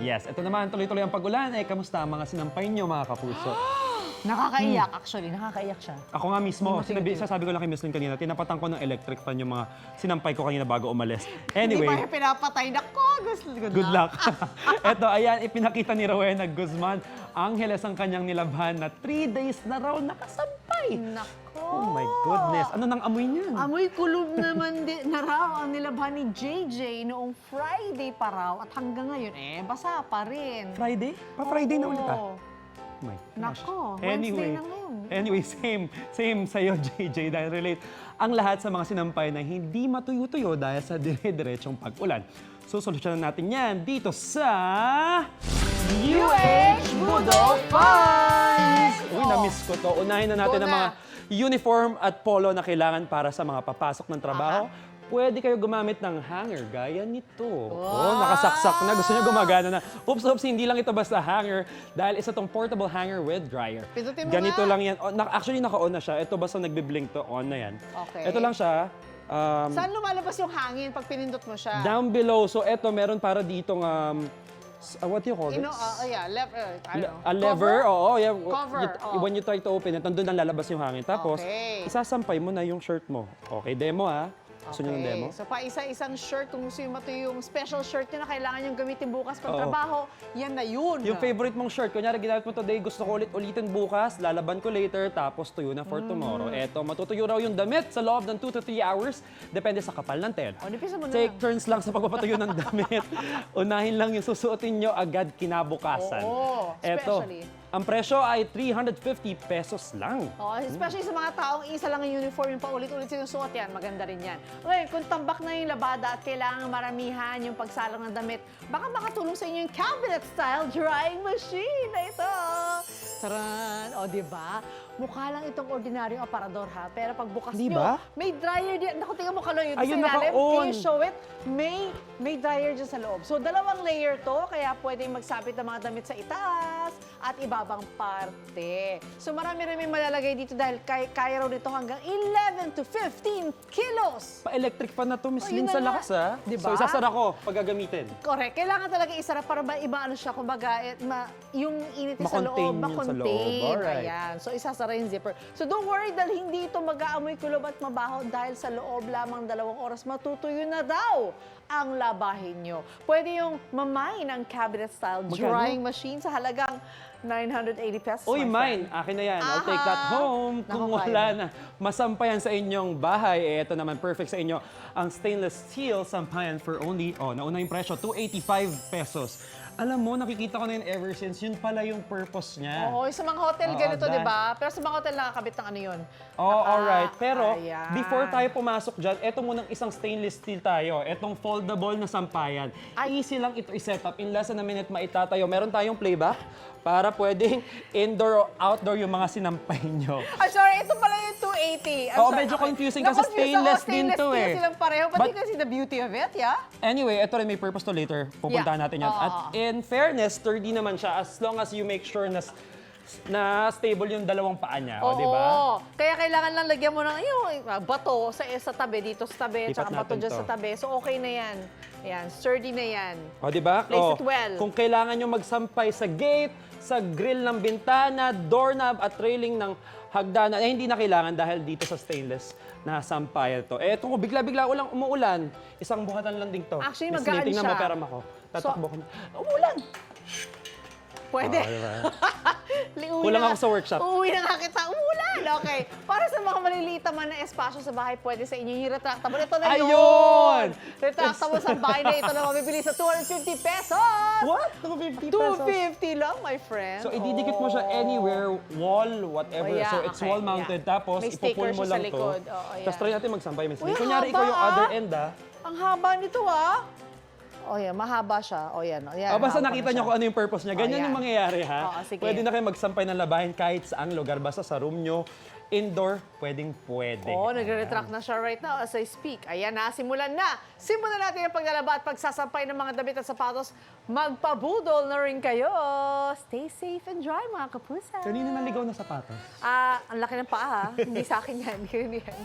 Yes, ito naman, tuloy-tuloy ang pag-ulan. Kamusta ang mga sinampay nyo, mga kapuso? Nakakaiyak, actually. Nakakaiyak siya. Ako nga mismo, sasabi ko lang kay Miss Lynn kanina, tinapatan ko ng electric fan yung mga sinampay ko kanina bago umalis. Hindi pa Anyway, yung pinapatay. Nako, good luck. Ito, ayan, ipinakita ni Rowena Guzman Angeles ang kanyang nilabhan na 3 days na raw nakasampay. Nako. Oh my goodness, ano nang amoy niyan? Amoy kulob naman na raw ang nilabhan ni JJ noong Friday pa raw at hanggang ngayon basa pa rin. Friday? Pa-Friday na ulit Oo. Oh my gosh. Nako, Wednesday na ngayon. Anyway, same sa'yo, JJ, dahil relate ang lahat sa mga sinampay na hindi matuyo-tuyo dahil sa dire-diretsong pag-ulan. Susolusyonan natin yan dito sa UH Budol Finds! Uy, na-miss ko to. Unahin na natin Go ang mga uniform at polo na kailangan para sa mga papasok ng trabaho. Pwede kayo gumamit ng hanger gaya nito. Oh, nakasaksak na. Gusto niya gumagana na. Oops, hindi lang ito basta hanger dahil isa tong portable hanger with dryer. Pindutin mo Ganito nga. lang yan. Oh, actually, naka-on na siya. Ito basta nagbe-blink to. On na yan. Okay. Ito lang siya. Saan lumalabas yung hangin pag pinindot mo siya? Down below. So, ito, meron para ditong what do you call it? Left, I don't know. A lever, oo. Yeah. Cover, oo. When you try to open it, nandun ang lalabas yung hangin. Tapos, Okay. isasampay mo na yung shirt mo. Okay, demo Gusto nyo ng demo? So, pa isa-isang shirt, kung gusto yung matuyo yung special shirt nyo na kailangan yung gamitin bukas pag Oo. trabaho, yan na yun. Yung favorite mong shirt, kunyari ginamit mo today, gusto ko ulitin bukas, lalaban ko later, tapos tuyo na for tomorrow. Eto, matutuyo raw yung damit sa loob ng 2 to 3 hours, depende sa kapal ng tela. O, nipisa mo na Take lang. turns lang sa pagpapatuyo ng damit. Unahin lang yung susuotin nyo agad kinabukasan. Oo, Eto, especially. ang presyo ay 350 pesos lang. Oh, especially sa mga taong isa lang ang uniform, yung paulit-ulit sinusuot yan, maganda rin yan. Okay, kung tambak na yung labada at kailangan maramihan yung pagsalang ng damit, baka makatulong sa inyo yung cabinet-style drying machine na ito. Taran! O, di ba? Mukha lang itong ordinaryong aparador, ha? Pero pag bukas Di nyo, ba? may dryer din. Naku, tingnan mo kaloy, Ayun, sa ilalim. naka-on. Can you show it? May dryer dyan sa loob. So, 2 layer to, kaya pwedeng magsabit ng mga damit sa itaas at ibabang parte. So, marami-rami malalagay dito dahil kaya raw nito hanggang 11 to 15 kilos. Pa-electric fan na to, Miss Oh, yun Lynn, na sa nga. lakas, Diba? So, isasara ko pag gagamitin. Correct. Kailangan talaga isarap para iba siya, kumbaga, yung init sa Ma-contain loob, yun sa ma-contain. loob. Alright. Ayan. So, isasara yung zipper. So, don't worry dahil hindi ito mag-aamoy kulob at mabaho dahil sa loob lamang 2 oras matutuyo na daw ang labahin nyo. Pwede yung mamay ng cabinet-style Magkano? drying machine sa halagang 980 pesos. Uy, my mine. friend. Akin na yan. I'll take that home. Kung Naku, wala kaya. na masampayan sa inyong bahay, ito naman perfect sa inyo. Ang stainless steel sampayan for only, nauna yung presyo, 285 pesos. Alam mo, nakikita ko na yun ever since. Yun pala yung purpose niya. Oo, sa mga hotel Oo, ganito, dahil- di ba? Pero sa mga hotel nakakabit ng ano yun. Alright. Pero, Ayan. before tayo pumasok dyan, eto munang isang stainless steel tayo. Etong foldable na sampayan. Easy lang ito i-set up. In less than a minute, maitatayo. Meron tayong playback para pwedeng indoor o outdoor yung mga sinampay nyo. I'm sorry, ito pala yung 280. I'm Oo, sorry. medyo confusing kasi Na-confuse ako, stainless din to steel eh. silang pareho, but, But- you can see the beauty of it, yeah? Anyway, ito rin may purpose to later. Pupuntahan Yeah. natin yan. Oo. At in fairness, sturdy naman siya as long as you make sure na stable yung dalawang paa niya. O, di ba? Oo. Kaya kailangan lang lagyan mo ng yung bato sa tabi, dito sa tabi, Lipat tsaka bato natin dyan to. sa tabi. So, okay na yan. Ayan, sturdy na yan. O, di ba? Place it well. Kung kailangan nyo magsampay sa gate, sa grill ng bintana, doorknob at railing ng hagdanan, hindi na kailangan dahil dito sa stainless na sampayan to. Kung bigla-bigla umuulan, isang buhatan lang din to. Actually, Miss magaan Lynn, tingnan mo siya. peram ako. Tatakbo ko. Umuulan! Pwede. Oh, diba? Uwi Kulang na ako sa workshop. Uuwi na nga kita. Umulan. Okay. Para sa mga maliliit naman na espasyo sa bahay, pwede sa inyo yung retractable. Ito na yun. Ayun! Retractable sa bahay na ito na mabibili sa 250 pesos. What? 250 pesos? 250 lang, my friend. So, ididikit mo siya anywhere, wall, whatever. Oh, yeah, So, it's okay, wall-mounted. yeah. Tapos, May ipupull sticker mo siya sa lang to. likod. Oo, yeah. Tapos, try natin magsampay, Miss Lynn. Uy, Kunyari, haba, ikaw yung ah. other end, Ang haba nito, ah. Oh, yan. Mahaba siya. Oh, yan. Oh, yan. Basta Haba nakita na niyo siya. kung ano yung purpose niya. Ganyan Oh, yung yan. mangyayari, ha? Oo, sige. Pwede na kayo magsampay ng labahin kahit saang lugar. Basta sa room nyo, indoor, pwedeng-pwede. Oh, nagre-retract na siya right now as I speak. Ayan na, simulan na. Simulan natin ang paglalaba at pagsasampay ng mga damit at sapatos. Magpabudol na rin kayo. Stay safe and dry, mga kapusa. Kanina naligaw na sapatos. Ang laki ng paa, ha? Hindi sa akin yan. Hindi yan.